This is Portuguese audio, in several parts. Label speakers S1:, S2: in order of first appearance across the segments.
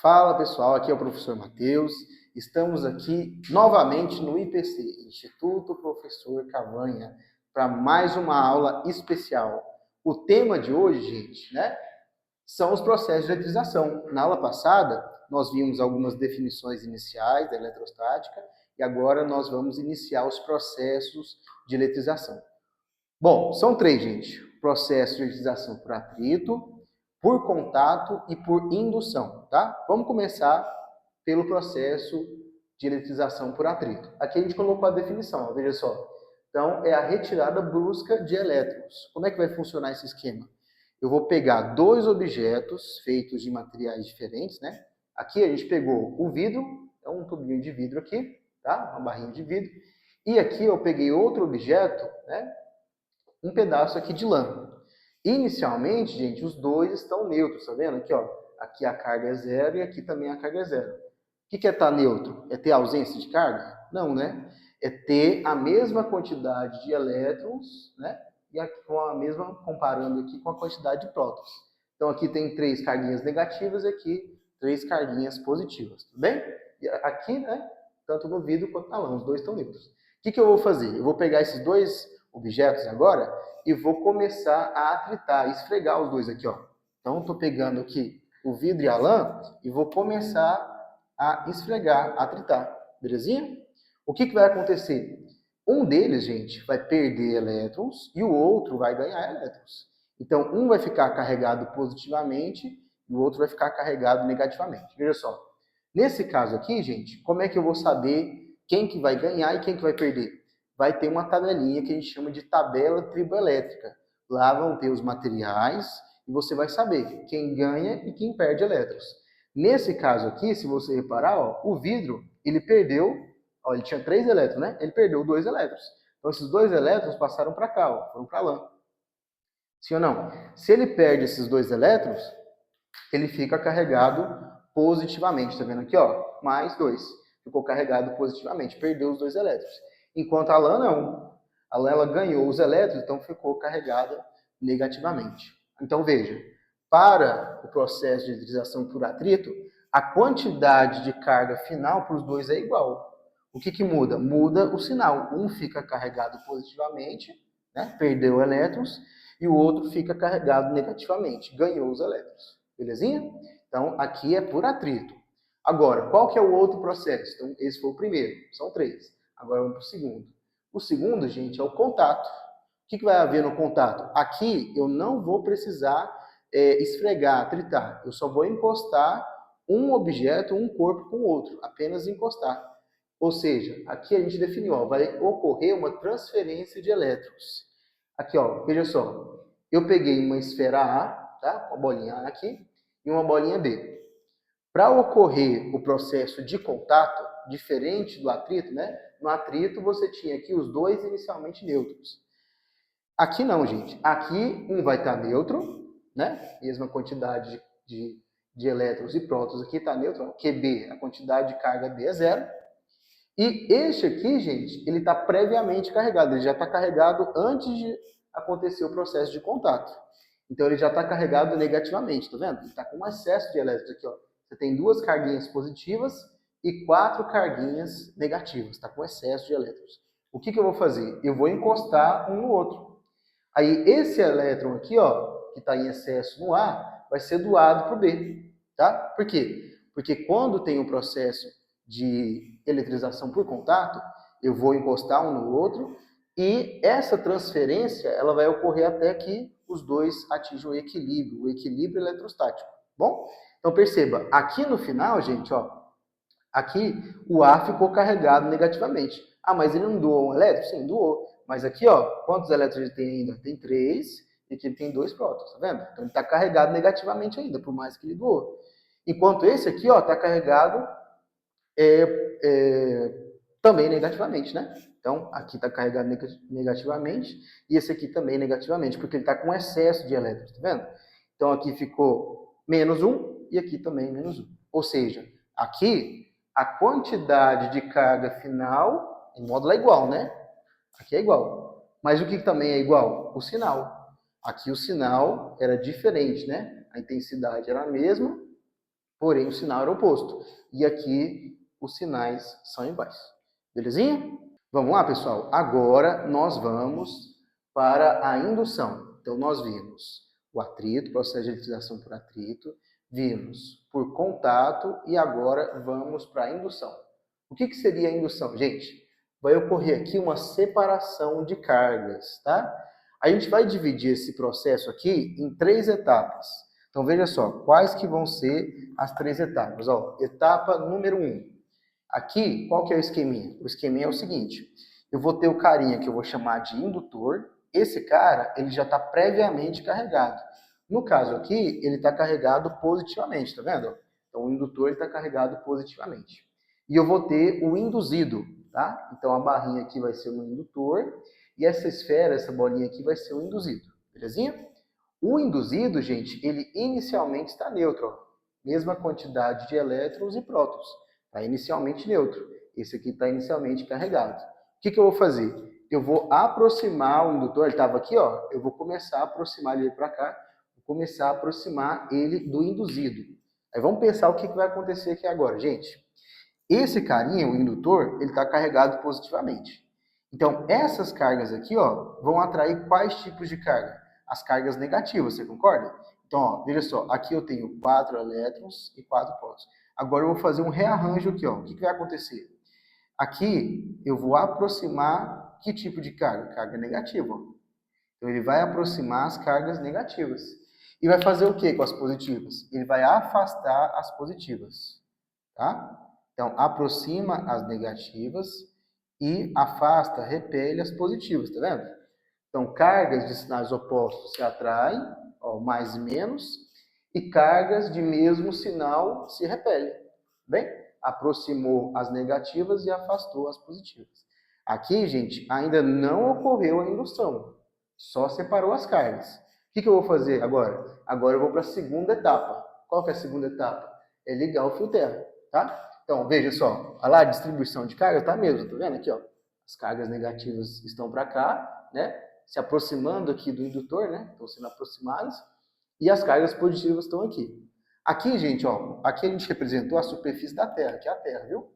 S1: Fala pessoal, aqui é o professor Matheus. Estamos aqui novamente no IPC, Instituto Professor Cavanha, para mais uma aula especial. O tema de hoje, gente, são os processos de eletrização. Na aula passada, nós vimos algumas definições iniciais da eletrostática e agora nós vamos iniciar os processos de eletrização. Bom, são três, gente. Processo de eletrização por atrito, por contato e por indução, tá? Vamos começar pelo processo de eletrização por atrito. Aqui a gente colocou a definição, ó, veja só. Então, é a retirada brusca de elétrons. Como é que vai funcionar esse esquema? Eu vou pegar dois objetos feitos de materiais diferentes, né? Aqui a gente pegou o vidro, é um tubinho de vidro aqui, tá? Uma barrinha de vidro. E aqui eu peguei outro objeto, né? Um pedaço aqui de lã. Inicialmente, gente, os dois estão neutros, tá vendo? Aqui, ó, aqui a carga é zero e aqui também a carga é zero. O que é estar neutro? É ter ausência de carga? Não, né? É ter a mesma quantidade de elétrons, né? E aqui com a mesma, comparando aqui com a quantidade de prótons. Então aqui tem três carguinhas negativas e aqui três carguinhas positivas, tudo bem? E aqui, né? Tanto no vidro quanto na lã, os dois estão neutros. O que eu vou fazer? Eu vou pegar esses dois objetos agora e vou começar a atritar, esfregar os dois aqui, ó. Então, estou pegando aqui o vidro e a lã e vou começar a esfregar, a atritar, belezinha? O que vai acontecer? Um deles, gente, vai perder elétrons e o outro vai ganhar elétrons. Então, um vai ficar carregado positivamente e o outro vai ficar carregado negativamente. Veja só. Nesse caso aqui, gente, como é que eu vou saber quem que vai ganhar e quem que vai perder? Vai ter uma tabelinha que a gente chama de tabela triboelétrica. Lá vão ter os materiais e você vai saber quem ganha e quem perde elétrons. Nesse caso aqui, se você reparar, ó, o vidro, ele perdeu, ó, ele tinha 3 elétrons, né? Ele perdeu 2 elétrons. Então, esses 2 elétrons passaram para cá, ó, foram para a lã. Sim ou não? Se ele perde esses 2 elétrons, ele fica carregado positivamente. Tá vendo aqui, ó? Mais 2. Ficou carregado positivamente, perdeu os 2 elétrons. Enquanto a lã não. A lã ela ganhou os elétrons, então ficou carregada negativamente. Então veja, para o processo de eletrização por atrito, a quantidade de carga final para os dois é igual. O que muda? Muda o sinal. Um fica carregado positivamente, né? Perdeu elétrons, e o outro fica carregado negativamente, ganhou os elétrons. Belezinha? Então, aqui é por atrito. Agora, qual que é o outro processo? Então, esse foi o primeiro, são 3. Agora vamos para o segundo. O segundo, gente, é o contato. O que vai haver no contato? Aqui eu não vou precisar esfregar, atritar. Eu só vou encostar um objeto, um corpo com o outro. Apenas encostar. Ou seja, aqui a gente definiu, ó, vai ocorrer uma transferência de elétrons. Aqui, ó, veja só. Eu peguei uma esfera A, tá? Uma bolinha A aqui, e uma bolinha B. Para ocorrer o processo de contato, diferente do atrito, né? No atrito você tinha aqui os dois inicialmente neutros. Aqui não, gente. Aqui um vai estar neutro, né? Mesma quantidade de elétrons e prótons aqui está neutro. QB, a quantidade de carga B é zero. E este aqui, gente, ele está previamente carregado. Ele já está carregado antes de acontecer o processo de contato. Então, ele já está carregado negativamente, tá vendo? Ele está com um excesso de elétrons aqui, ó. Você tem 2 carguinhas positivas e 4 carguinhas negativas. Está com excesso de elétrons. O que eu vou fazer? Eu vou encostar um no outro. Aí, esse elétron aqui, ó, que está em excesso no A, vai ser doado para o B, tá? Por quê? Porque quando tem um processo de eletrização por contato, eu vou encostar um no outro e essa transferência ela vai ocorrer até que os dois atinjam o equilíbrio eletrostático. Bom? Então perceba, aqui no final, gente, ó, aqui o A ficou carregado negativamente. Ah, mas ele não doou um elétron? Sim, doou. Mas aqui, ó, quantos elétrons ele tem ainda? Tem 3 e aqui ele tem 2 prótons, tá vendo? Então ele está carregado negativamente ainda, por mais que ele doou. Enquanto esse aqui, ó, está carregado também negativamente, né? Então, aqui está carregado negativamente e esse aqui também negativamente, porque ele está com excesso de elétrons, tá vendo? Então, aqui ficou menos 1 e aqui também menos 1. Ou seja, aqui a quantidade de carga final, em módulo é igual, né? Aqui é igual. Mas o que também é igual? O sinal. Aqui o sinal era diferente, né? A intensidade era a mesma, porém o sinal era oposto. E aqui os sinais são iguais. Belezinha? Vamos lá, pessoal? Agora nós vamos para a indução. Então, nós vimos o atrito, processo de eletrização por atrito, vimos por contato e agora vamos para a indução. O que seria a indução, gente? Vai ocorrer aqui uma separação de cargas, tá? A gente vai dividir esse processo aqui em 3 etapas. Então, veja só, quais que vão ser as 3 etapas. Ó, etapa número 1. Aqui, qual que é o esqueminha? O esqueminha é o seguinte, eu vou ter o carinha que eu vou chamar de indutor. Esse cara, ele já está previamente carregado. No caso aqui, ele está carregado positivamente, tá vendo? Então, o indutor está carregado positivamente. E eu vou ter o induzido, tá? Então, a barrinha aqui vai ser o indutor e essa esfera, essa bolinha aqui vai ser o induzido, belezinha? O induzido, gente, ele inicialmente está neutro, ó. Mesma quantidade de elétrons e prótons. Está inicialmente neutro. Esse aqui está inicialmente carregado. O que eu vou fazer? Eu vou aproximar o indutor, ele estava aqui, ó. Eu vou começar a aproximar ele para cá. Vou começar a aproximar ele do induzido. Aí vamos pensar o que vai acontecer aqui agora, gente. Esse carinha, o indutor, ele está carregado positivamente. Então, essas cargas aqui, ó, vão atrair quais tipos de carga? As cargas negativas, você concorda? Então, ó, veja só, aqui eu tenho 4 elétrons e 4 prótons. Agora eu vou fazer um rearranjo aqui, ó. O que vai acontecer? Aqui eu vou aproximar que tipo de carga? Carga negativa. Ó. Então ele vai aproximar as cargas negativas. E vai fazer o que com as positivas? Ele vai afastar as positivas. Tá? Então aproxima as negativas e afasta, repele as positivas, tá vendo? Então cargas de sinais opostos se atraem, ó, mais e menos, e cargas de mesmo sinal se repelem. Bem, aproximou as negativas e afastou as positivas. Aqui, gente, ainda não ocorreu a indução, só separou as cargas. O que eu vou fazer agora? Agora eu vou para a segunda etapa. Qual que é a segunda etapa? É ligar o fio terra, tá? Então, veja só, olha lá, a distribuição de carga tá mesmo, tá vendo aqui, ó? As cargas negativas estão para cá, né? Se aproximando aqui do indutor, né? Estão sendo aproximadas. E as cargas positivas estão aqui. Aqui, gente, ó, aqui a gente representou a superfície da Terra, que é a Terra, viu?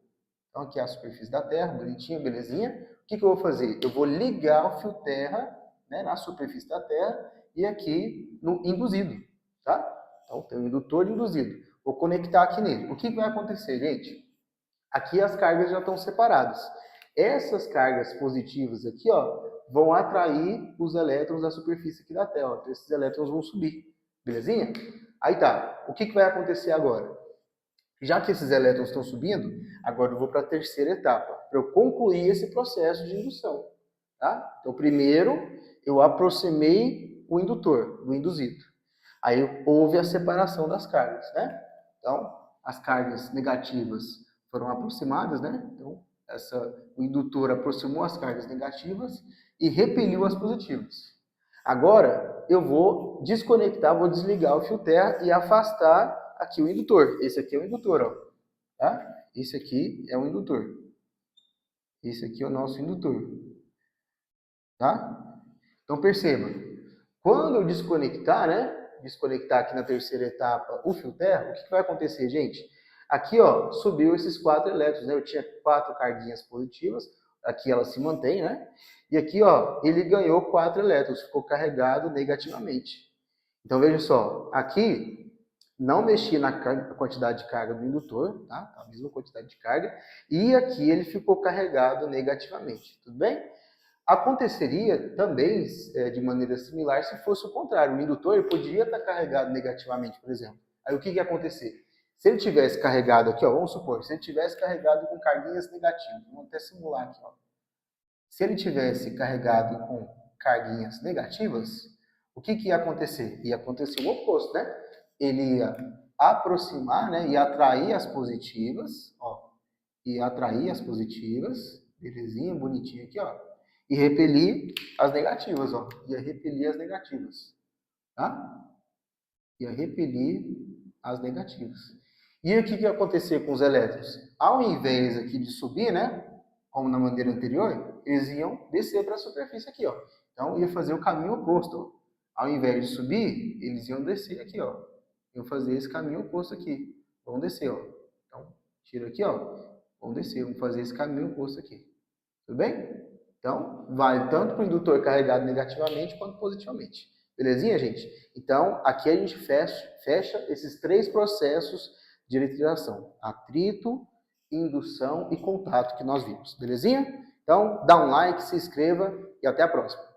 S1: Então, aqui é a superfície da Terra, bonitinho, belezinha. O que eu vou fazer? Eu vou ligar o fio terra, né, na superfície da Terra e aqui no induzido, tá? Então, tem o indutor induzido. Vou conectar aqui nele. O que vai acontecer, gente? Aqui as cargas já estão separadas. Essas cargas positivas aqui, ó, vão atrair os elétrons da superfície aqui da Terra. Então, esses elétrons vão subir. Belezinha? Aí tá. O que vai acontecer agora? Já que esses elétrons estão subindo, agora eu vou para a terceira etapa, para eu concluir esse processo de indução. Tá? Então, primeiro, eu aproximei o indutor, o induzido. Aí houve a separação das cargas, né? Então, as cargas negativas foram aproximadas, né? Então, o indutor aproximou as cargas negativas e repeliu as positivas. Agora, eu vou desconectar, vou desligar o fio terra e afastar aqui o indutor. Esse aqui é o indutor, ó. Tá? Esse aqui é o indutor. Esse aqui é o nosso indutor. Tá? Então, perceba. Quando eu desconectar, né? Desconectar aqui na terceira etapa o fio terra, o que vai acontecer, gente? Aqui, ó, subiu esses 4 elétrons, né? Eu tinha 4 carguinhas positivas. Aqui ela se mantém, né? E aqui, ó, ele ganhou 4 elétrons, ficou carregado negativamente. Então, veja só, aqui não mexi na quantidade de carga do indutor, tá? A mesma quantidade de carga. E aqui ele ficou carregado negativamente, tudo bem? Aconteceria também, de maneira similar, se fosse o contrário. O indutor ele poderia estar carregado negativamente, por exemplo. Aí o que ia acontecer? Se ele tivesse carregado aqui, ó, vamos supor, se ele tivesse carregado com carguinhas negativas, vamos até simular aqui, ó. Se ele tivesse carregado com carguinhas negativas, o que ia acontecer? Ia acontecer o oposto, né? Ele ia aproximar, né? Ia atrair as positivas, ó. Ia atrair as positivas, belezinha, bonitinho aqui, ó. E repelir as negativas, ó. Ia repelir as negativas, tá? Ia repelir as negativas. E o que ia acontecer com os elétrons? Ao invés aqui de subir, né? Como na maneira anterior, eles iam descer para a superfície aqui, ó. Então, ia fazer o caminho oposto, ó. Ao invés de subir, eles iam descer aqui, ó. Iam fazer esse caminho oposto aqui. vão descer, ó. Então, tira aqui, ó, vão descer, vamos fazer esse caminho oposto aqui. Tudo bem? Então, vale tanto para o indutor carregado negativamente quanto positivamente. Belezinha, gente? Então, aqui a gente fecha esses 3 processos de eletrização: atrito, indução e contato que nós vimos. Belezinha? Então, dá um like, se inscreva e até a próxima.